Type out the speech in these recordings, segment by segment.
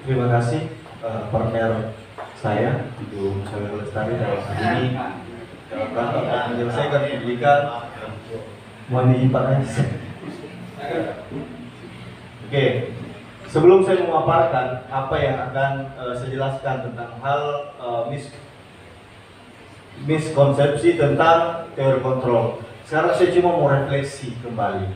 Terima kasih partner saya, Ibu Shalini Lestari dalam hal ini dalam rangka menyelesaikan pendidikan. Mohon diizin Pak Anies. Oke, sebelum saya memaparkan apa yang akan saya jelaskan tentang hal miskonsepsi tentang teori kontrol, sekarang saya cuma mau refleksi kembali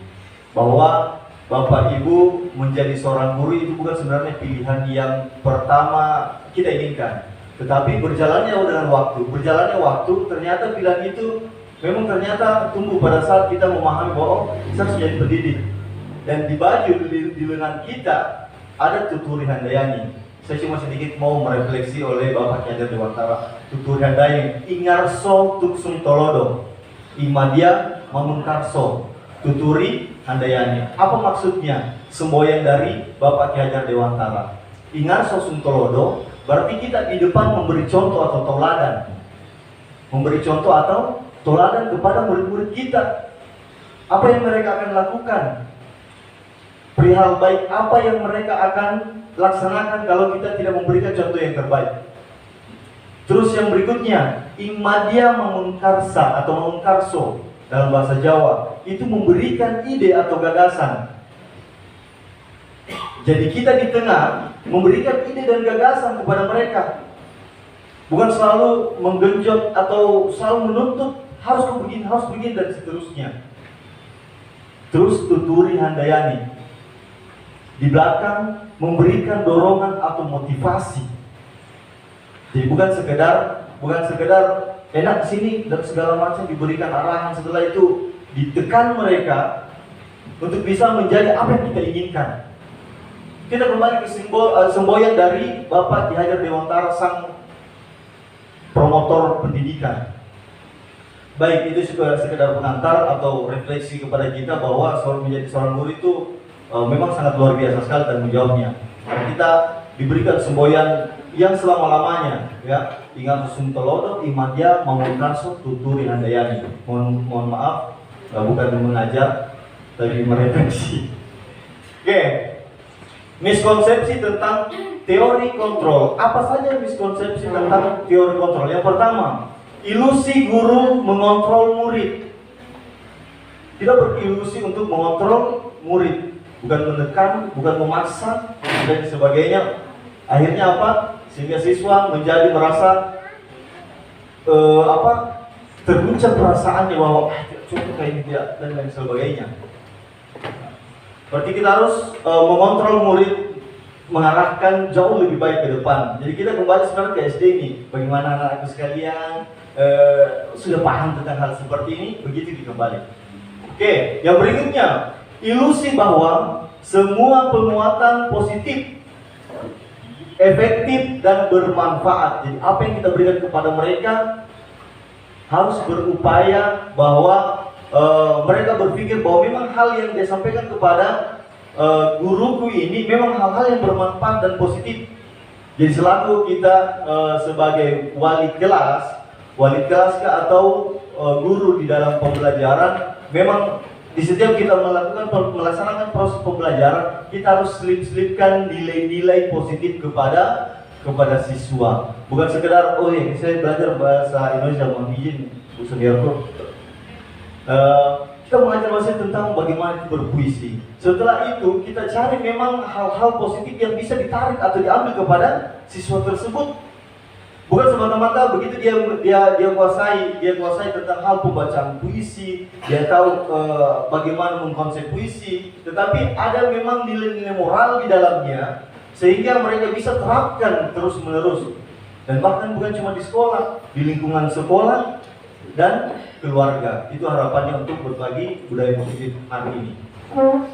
bahwa Bapak Ibu menjadi seorang guru itu bukan sebenarnya pilihan yang pertama kita inginkan, tetapi berjalannya waktu ternyata pilihan itu memang ternyata tumbuh pada saat kita memahami bahwa saya harus jadi pendidik, dan di baju di lengan kita ada Tuturi Handayani. Saya cuma sedikit mau merefleksi oleh Bapak Ki Hajar Dewantara. Tuturi Handayani Ingarso Tuksung Tolodo Imadia Mamunkarso Tuturi Handayani. Apa maksudnya? Semboyan dari Bapak Ki Hajar Dewantara. Ingarso Suntolodo berarti kita di depan memberi contoh atau toladan. Memberi contoh atau toladan kepada murid-murid kita. Apa yang mereka akan lakukan? Perihal baik apa yang mereka akan laksanakan kalau kita tidak memberikan contoh yang terbaik. Terus yang berikutnya, Imadia Mamunkarsa atau Mamunkarso dalam bahasa Jawa itu memberikan ide atau gagasan. Jadi kita di tengah memberikan ide dan gagasan kepada mereka, bukan selalu menggenjot atau selalu menuntut harus begini dan seterusnya. Terus Tuturi Handayani di belakang memberikan dorongan atau motivasi. Jadi bukan sekedar enak di sini dan segala macam diberikan arahan, setelah itu ditekan mereka untuk bisa menjadi apa yang kita inginkan. Kita kembali ke semboyan dari Bapak Ki Hajar Dewantara, sang promotor pendidikan. Baik, itu sekedar pengantar atau refleksi kepada kita bahwa menjadi seorang guru itu memang sangat luar biasa sekali tanggung jawabnya. Kita diberikan semboyan yang selama-lamanya, ya, Ingat Suntolodo Imadia Mamunkarso Tuturi Handayani. Mohon maaf, bukan mengajar, tapi merefleksi. Oke, miskonsepsi tentang teori kontrol. Apa saja miskonsepsi tentang teori kontrol? Yang pertama, ilusi guru mengontrol murid. Kita berilusi untuk mengontrol murid, bukan menekan, bukan memaksa, dan sebagainya. Akhirnya apa? Sehingga siswa menjadi merasa terguncang perasaannya bahwa tidak cukup kayak ini dan lain sebagainya. Berarti kita harus mengontrol murid, mengarahkan jauh lebih baik ke depan. Jadi kita kembali sekarang ke SD ini. Bagaimana anak-anakku sekalian sudah paham tentang hal seperti ini? Begitu dikembali. Oke, yang berikutnya, ilusi bahwa semua penguatan positif, efektif dan bermanfaat. Jadi apa yang kita berikan kepada mereka harus berupaya bahwa mereka berpikir bahwa memang hal yang dia sampaikan kepada guruku ini memang hal-hal yang bermanfaat dan positif. Jadi selaku kita sebagai wali kelas atau guru di dalam pembelajaran, memang di setiap kita melaksanakan proses pembelajaran, kita harus selipkan nilai-nilai positif kepada siswa. Bukan sekedar, oh ya, saya belajar bahasa Indonesia, mohon izin Bu Seniorku. Kita mengajar bahasa tentang bagaimana berpuisi. Setelah itu kita cari memang hal-hal positif yang bisa ditarik atau diambil kepada siswa tersebut. Bukan semata-mata begitu dia kuasai tentang hal pembacaan puisi, dia tahu bagaimana mengkonsep puisi, tetapi ada memang nilai-nilai moral di dalamnya sehingga mereka bisa terapkan terus-menerus. Dan bahkan bukan cuma di sekolah, di lingkungan sekolah dan keluarga. Itu harapannya untuk berbagi budaya positif hari ini.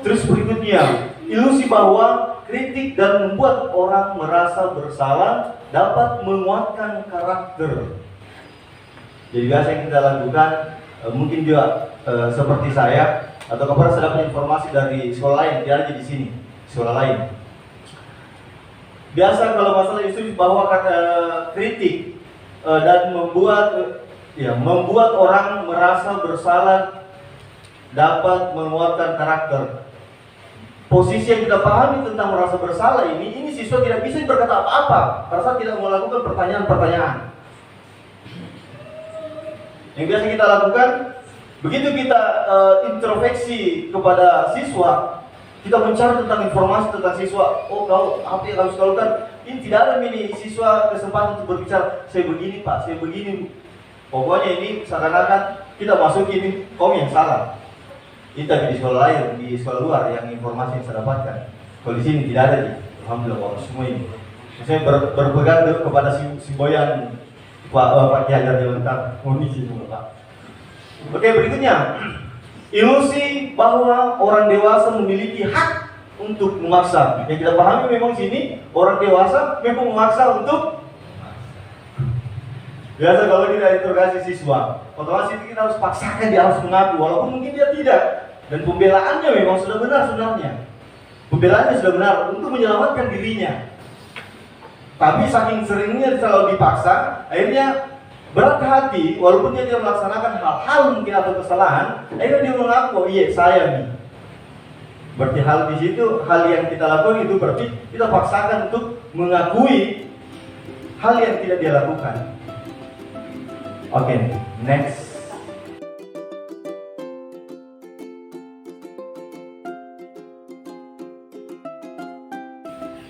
Terus berikutnya, ilusi bahwa kritik dan membuat orang merasa bersalah dapat menguatkan karakter. Jadi biasa yang kita lakukan, mungkin juga seperti saya atau kepada saya dapat informasi dari sekolah lain, tidak hanya di sini, sekolah lain. Biasa kalau masalah isu bahwa kritik dan membuat orang merasa bersalah dapat menguatkan karakter. posisi yang kita pahami tentang merasa bersalah ini siswa tidak bisa berkata apa-apa pada saat tidak melakukan pertanyaan-pertanyaan. Yang biasa kita lakukan, begitu kita introspeksi kepada siswa, kita mencari tentang informasi tentang siswa. Oh, kau apa yang harus kau lakukan? Ini tidak ada ini siswa kesempatan untuk berbicara. Saya begini Pak, saya begini. Pokoknya ini seakan-akan kita masuk ini, kau yang salah. Kita di sekolah lain, di sekolah luar yang informasi yang saya dapatkan. Kalau di sini tidak ada nih. Alhamdulillah Pak, semua ini. Saya berpegang kepada si Boyan, Pak Ki Hajar Dewantara. Oh ini sih Pak. Oke, berikutnya. Ilusi bahwa orang dewasa memiliki hak untuk memaksa. Yang kita pahami memang sini orang dewasa memang memaksa untuk. Biasa kalau kita interogasi siswa, otomatis itu kita harus paksakan dia harus mengaku, walaupun mungkin dia tidak. Dan pembelaannya memang sudah benar sebenarnya. Pembelaannya sudah benar untuk menyelamatkan dirinya. Tapi saking seringnya selalu dipaksa, akhirnya berat hati, walaupun dia tidak melaksanakan hal-hal mungkin atau kesalahan, akhirnya dia mengaku, oh iya saya nih. Berarti hal di situ, hal yang kita lakukan itu berarti kita paksakan untuk mengakui hal yang tidak dia lakukan. Oke, next.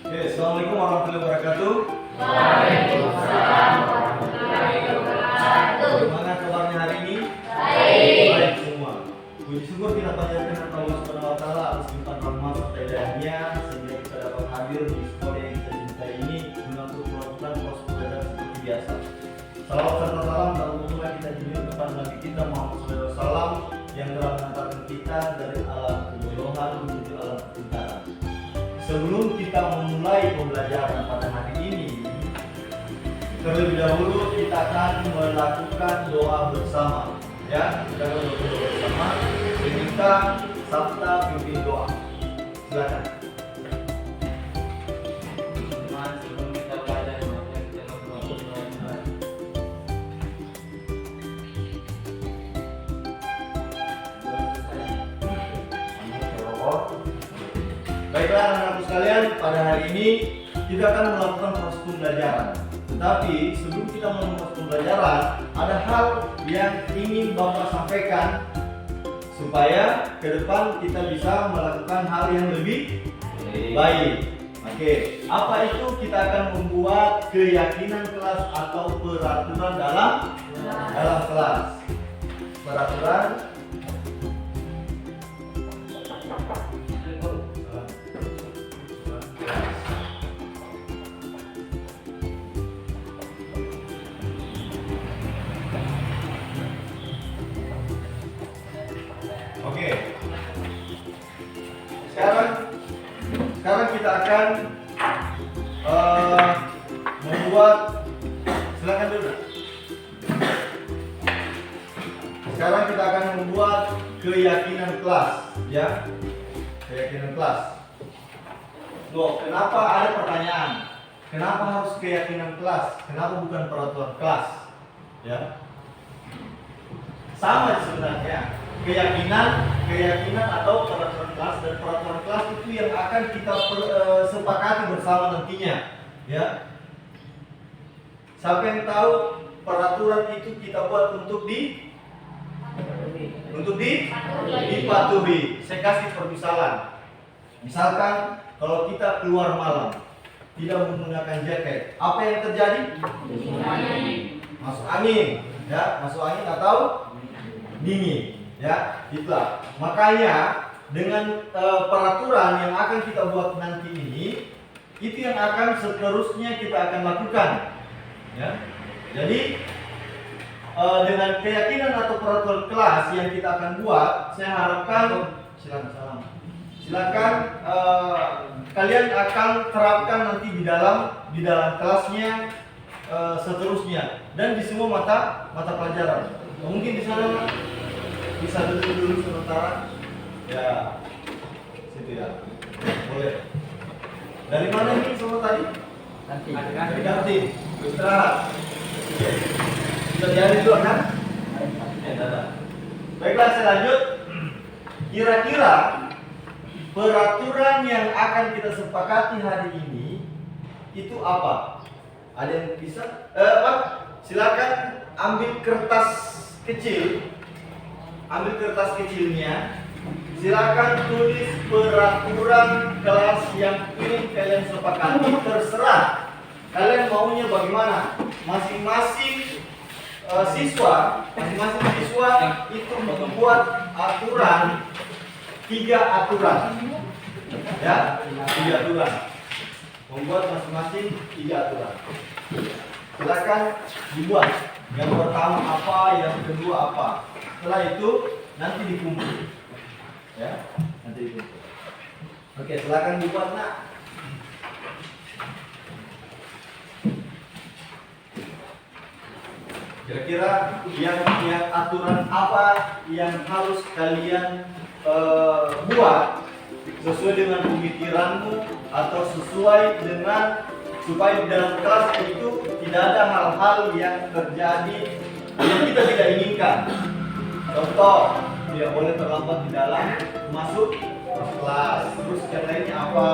Oke, assalamualaikum warahmatullahi wabarakatuh. Waalaikumsalam warahmatullahi wabarakatuh. Bagaimana kabarnya hari ini? Baik semua. Puji syukur kita panjatkan kepada Allah Subhanahu wa taala atas limpahan rahmat serta hidayahnya sehingga kita dapat hadir di sekolah yang kita cintai ini untuk melakukan proses belajar seperti biasa. Salawat serta salam dan utuhnya kita jadikan kepada Nabi kita Muhammad SAW yang telah mengantarkan kita dari alam kebodohan menuju alam kepintaran. Sebelum kita memulai pembelajaran pada hari ini, terlebih dahulu kita akan melakukan doa bersama. Ya, kita akan melakukan doa bersama. Diminta Sabta pimpin doa. Silakan. Sebelum kita belajar baiklah anak-anakku sekalian, pada hari ini kita akan melakukan proses pembelajaran. Tetapi sebelum kita melakukan proses pembelajaran, ada hal yang ingin Bapak sampaikan supaya ke depan kita bisa melakukan hal yang lebih baik. Oke, apa itu? Kita akan membuat keyakinan kelas atau peraturan dalam kelas. Peraturan Oke. Sekarang kita akan membuat. Silakan dulu. Sekarang kita akan membuat keyakinan kelas, ya. Keyakinan kelas. Loh, kenapa ada pertanyaan? Kenapa harus keyakinan kelas? Kenapa bukan peraturan kelas? Ya. Sama sebenarnya. Keyakinan atau peraturan kelas, dan peraturan kelas itu yang akan kita sepakati bersama nantinya, ya. Siapa yang tahu peraturan itu kita buat untuk dipatuhi. Saya kasih permisalan. Misalkan kalau kita keluar malam tidak menggunakan jaket, apa yang terjadi? Masuk angin, ya, masuk angin atau dingin. Ya, itulah. Makanya dengan peraturan yang akan kita buat nanti ini, itu yang akan seterusnya kita akan lakukan. Ya. Jadi dengan keyakinan atau peraturan kelas yang kita akan buat, saya harapkan silakan kalian akan terapkan nanti di dalam kelasnya seterusnya dan di semua mata pelajaran. Mungkin di sana bisa dulu sementara, ya, situ ya, boleh. Dari mana ini semua tadi? Dari kantin. Istirahat. Sudah jadi dulu kan? Ya, dadah. Baiklah, saya lanjut. Kira-kira peraturan yang akan kita sepakati hari ini itu apa? Ada yang bisa? Pak, silakan ambil kertas kecil. Ambil kertas kecilnya. Silakan tulis peraturan kelas yang ingin kalian sepakati. Terserah kalian maunya bagaimana. Masing-masing siswa itu membuat aturan 3 aturan. Ya, 3 aturan. Membuat masing-masing 3 aturan. Silakan dibuat. Yang pertama apa, yang kedua apa. Setelah itu nanti dikumpul. Ya, nanti dikumpul. Oke, silakan dibuat, Nak. Kira-kira yang aturan apa yang harus kalian buat sesuai dengan pemikiranmu atau sesuai dengan supaya di dalam kelas itu tidak ada hal-hal yang terjadi yang kita tidak inginkan. Contoh, tidak boleh terlambat di dalam masuk kelas. Terus yang lainnya apa?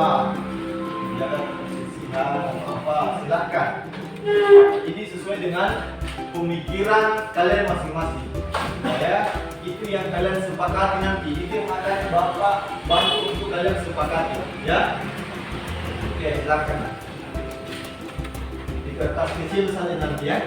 Jaga kebersihan atau apa? Silakan. Ini sesuai dengan pemikiran kalian masing-masing. Ya, itu yang kalian sepakati nanti. Itu yang akan Bapak bantu untuk kalian sepakati. Ya. Oke, silakan. Di kertas kecil saja nanti ya.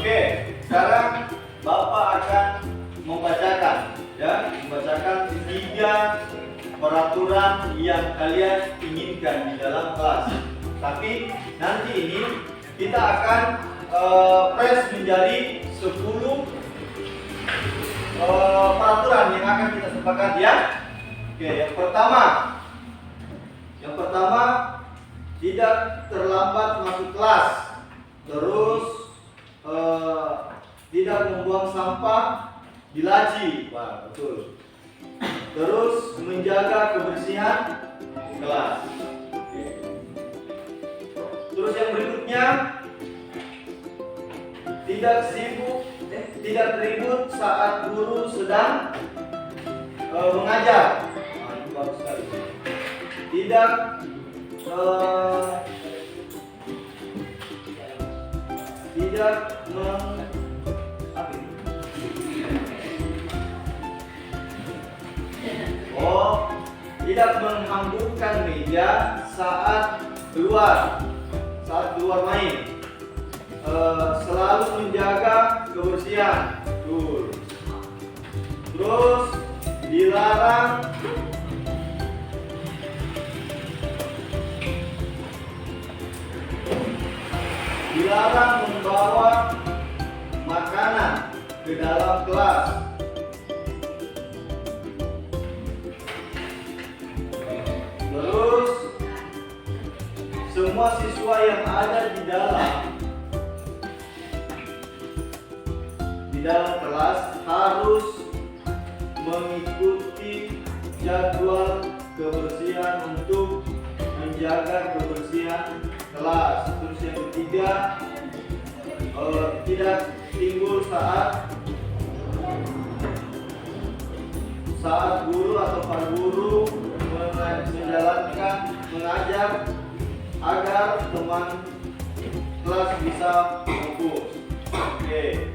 Oke, sekarang Bapak akan membacakan 3 peraturan yang kalian inginkan di dalam kelas. Tapi nanti ini kita akan press menjadi 10 peraturan yang akan kita sepakati ya. Oke, yang pertama tidak terlambat masuk kelas. Terus tidak membuang sampah di laci. Wah, betul. Terus menjaga kebersihan kelas. Oke. Terus yang berikutnya tidak ribut saat guru sedang mengajar. Nah, ini bagus sekali. Tidak menghamburkan meja saat keluar main. Selalu menjaga kebersihan. Terus dilarang membawa makanan ke dalam kelas. Terus semua siswa yang ada di dalam kelas harus mengikuti jadwal kebersihan untuk menjaga kebersihan kelas. Terus yang ketiga, tidak timbul saat guru atau pak guru menjalankan mengajar agar teman kelas bisa fokus. Oke.